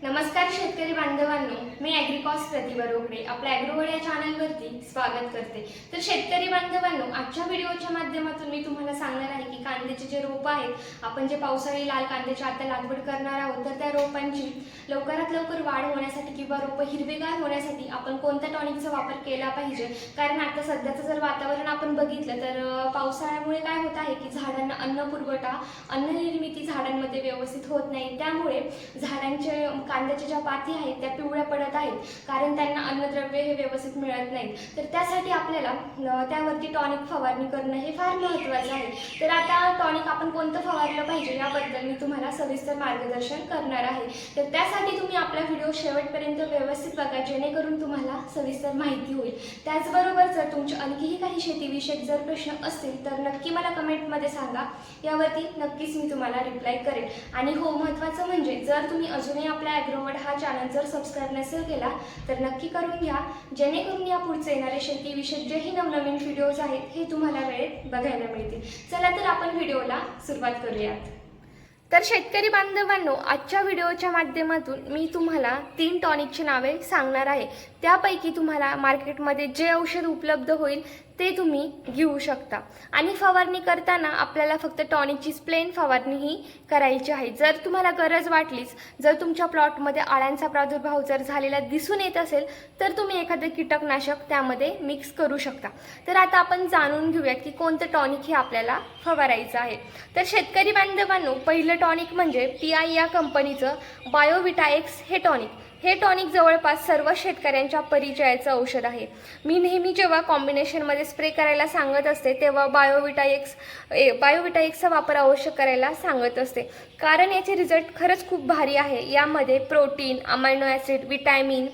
नमस्कार शेतकरी बांधवांनो, मी ॲग्रिकॉस प्रतिभा रोकडे आपल्या ॲग्रोवर्ल्ड या चॅनलवरती स्वागत करते। तर शेतकरी बांधवांनो, आजच्या व्हिडिओच्या माध्यमातून मी तुम्हाला सांगणार आहे की कांद्याचे जे रोप आहेत, आपण जे पावसाळी लाल कांद्याची आता लागवड करणार आहोत, तर त्या रोपांची लवकरात लवकर वाढ होण्यासाठी किंवा रोप हिरवेगार होण्यासाठी आपण कोणत्या टॉनिकचा वापर केला पाहिजे। कारण आता सध्याचं जर वातावरण आपण बघितलं तर पावसाळ्यामुळे काय होत आहे की झाडांना अन्न पुरवठा, अन्न निर्मिती झाडांमध्ये व्यवस्थित होत नाही। त्यामुळे झाडांचे कांद्याच्या ज्या पाती आहेत त्या पिवळ्या पडत आहेत, कारण त्यांना अन्नद्रव्य हे व्यवस्थित मिळत नाही। तर त्यासाठी आपल्याला त्यावरती टॉनिक फवारणी करणं हे फार महत्त्वाचं आहे। तर आता टॉनिक आपण कोणतं फवारलं पाहिजे याबद्दल मी तुम्हाला सविस्तर मार्गदर्शन करणार आहे। तर त्यासाठी तुम्ही आपला व्हिडिओ शेवटपर्यंत व्यवस्थित बघा, जेणेकरून तुम्हाला सविस्तर माहिती होईल। त्याचबरोबर जर तुमचे आणखीही काही शेतीविषयक जर प्रश्न असतील तर नक्की मला कमेंटमध्ये सांगा, यावरती नक्कीच मी तुम्हाला रिप्लाय करेन। आणि हो, महत्त्वाचं म्हणजे जर तुम्ही अजूनही आपल्या ॲग्रोवर्ल्ड हा चॅनल जर सबस्क्राईब नसेल केला तर नक्की करून घ्या, जेणेकरून या पुढचे येणारे शेतीविषयक जेही नवनवीन व्हिडिओज आहेत हे तुम्हाला वेळेत बघायला मिळतील। चला तर आपण व्हिडिओला सुरुवात करूयात। तर शेतकरी बांधवांनो, आजच्या व्हिडिओच्या माध्यमातून मी तुम्हाला 3 टॉनिकची नावे सांगणार आहे। त्यापैकी तुम्हाला मार्केटमध्ये जे औषध उपलब्ध होईल ते तुम्ही घेऊ शकता। आणि फवारणी करताना आपल्याला फक्त टॉनिकची प्लेन फवारणी ही करायची आहे। जर तुम्हाला गरज वाटलीच, जर तुमच्या प्लॉटमध्ये आळ्यांचा प्रादुर्भाव जर झालेला दिसून येत असेल तर तुम्ही एखादं कीटकनाशक त्यामध्ये मिक्स करू शकता। तर आता आपण जाणून घेऊयात की कोणतं टॉनिक हे आपल्याला फवारायचं आहे। तर शेतकरी बांधवांनो, पहिलं टॉनिक म्हणजे PI या कंपनीचं बायोविटा एक्स हे टॉनिक। हे टॉनिक जवळपास सर्व शेतकऱ्यांच्या परिचयाचं औषध आहे। मी नेहमी जेव्हा कॉम्बिनेशनमध्ये स्प्रे करायला सांगत असते तेव्हा बायोविटा एक्सचा वापर अवश्य करायला सांगत असते, कारण याचे रिझल्ट खरंच खूप भारी आहे। यामध्ये protein, amino acid, vitamin,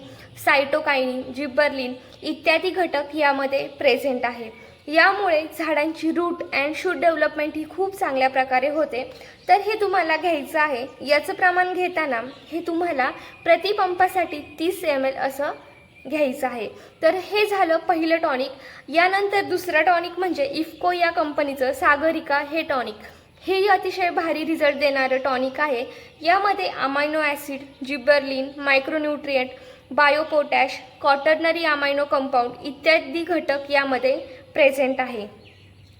cytokinin, gibberellin इत्यादी घटक यामध्ये प्रेझेंट आहे। यामुळे झाडांची रूट अँड शूट डेव्हलपमेंट ही खूप चांगल्या प्रकारे होते। तर हे तुम्हाला घ्यायचं आहे। याचं प्रमाण घेताना हे तुम्हाला प्रतिपंपासाठी 30 ml असं घ्यायचं आहे। तर हे झालं पहिलं टॉनिक। यानंतर दुसरं टॉनिक म्हणजे इफ्को या कंपनीचं सागरिका हे टॉनिक। हेही अतिशय भारी रिझल्ट देणारं टॉनिक आहे। यामध्ये amino acid, gibberellin, micronutrient, biopotash, quaternary amino compound इत्यादी घटक यामध्ये प्रेझेंट आहे।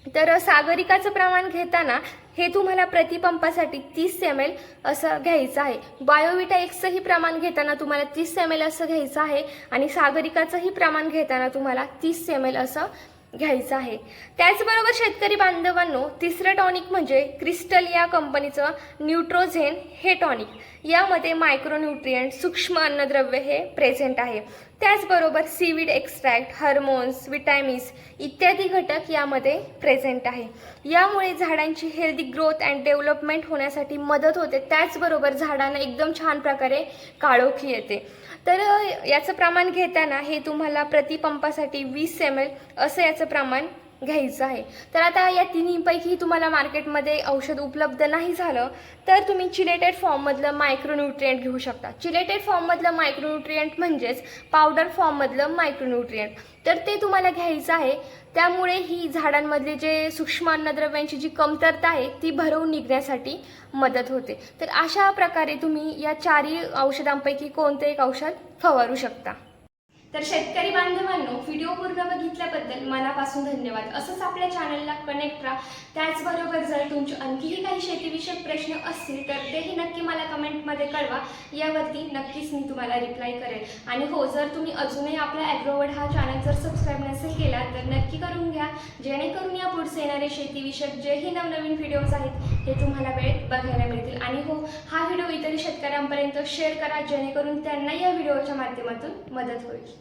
तर सागरिकाचं प्रमाण घेताना हे तुम्हाला प्रतिपंपासाठी 30 ml असं घ्यायचं आहे। बायोविटा एक्सचंही प्रमाण घेताना तुम्हाला 30 ml असं घ्यायचं आहे आणि सागरिकाचंही प्रमाण घेताना तुम्हाला 30 ml असं घ्यायचं आहे। त्याचबरोबर शेतकरी बांधवांनो, तिसरं टॉनिक म्हणजे क्रिस्टल या कंपनीचं न्यूट्रोझेन हे टॉनिक। यामध्ये मायक्रोन्यूट्रिएंट, सूक्ष्म अन्नद्रव्य हे प्रेझेंट आहे। त्याचबरोबर सीवीड एक्स्ट्रॅक्ट, हार्मोन्स, विटॅमिन्स इत्यादी घटक यामध्ये प्रेझेंट आहे। यामुळे झाडांची हेल्दी ग्रोथ अँड डेव्हलपमेंट होण्यासाठी मदत होते। त्याचबरोबर झाडांना एकदम छान प्रकारे काळोखी येते। तर याचं प्रमाण घेताना हे तुम्हाला प्रतिपंपासाठी 20 ml असं याचं प्रमाण घ्यायचं आहे। तर आता या तिन्हीपैकी तुम्हाला मार्केटमध्ये औषध उपलब्ध नाही झालं तर तुम्ही चिलेटेड फॉर्ममधलं मायक्रोन्यूट्रिएंट घेऊ शकता। चिलेटेड फॉर्ममधलं मायक्रोन्यूट्रिएंट म्हणजेच पावडर फॉर्ममधलं मायक्रोन्यूट्रिएंट, तर ते तुम्हाला घ्यायचं आहे। त्यामुळे ही झाडांमधले जे सूक्ष्म अन्नद्रव्यांची जी कमतरता आहे ती भरवून निघण्यासाठी मदत होते। तर अशा प्रकारे तुम्ही या 4 औषधांपैकी कोणते एक औषध फवारू शकता। तर शेतकरी बांधवांनो, व्हिडिओ पूर्ण बघितल्याबद्दल मनापासून धन्यवाद। असंच आपल्या चॅनलला कनेक्ट राहा। त्याचबरोबर जर तुमचे आणखीही काही शेतीविषयक प्रश्न असतील तर तेही नक्की मला कमेंटमध्ये कळवा, यावरती नक्कीच मी तुम्हाला रिप्लाय करेन। आणि हो, जर तुम्ही अजूनही आपल्या ॲग्रोवर्ल्ड हा चॅनल जर सबस्क्राईब नसेल केला तर नक्की करून घ्या, जेणेकरून या पुढचे येणारे शेतीविषयक जेही नवनवीन व्हिडिओज आहेत हे तुम्हाला वेळेत बघायला मिळतील। आणि हो, हा व्हिडिओ इतर शेतकऱ्यांपर्यंत शेअर करा, जेणेकरून त्यांना या व्हिडिओच्या माध्यमातून मदत होईल।